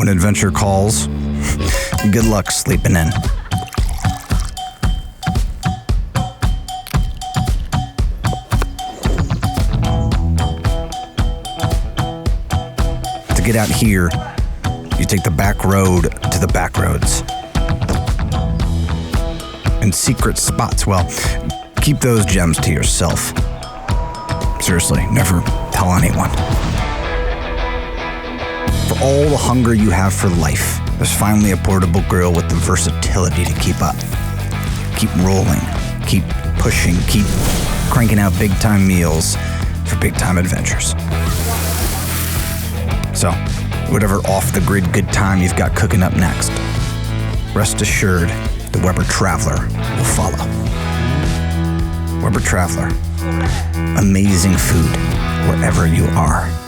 when adventure calls, good luck sleeping in. To get out here, you take the back road to the back roads. And secret spots, well, keep those gems to yourself. Seriously, never tell anyone. For all the hunger you have for life, there's finally a portable grill with the versatility to keep up. Keep rolling, keep pushing, keep cranking out big-time meals for big-time adventures. So, whatever off-the-grid good time you've got cooking up next, rest assured the Weber Traveler will follow. Weber Traveler, amazing food wherever you are.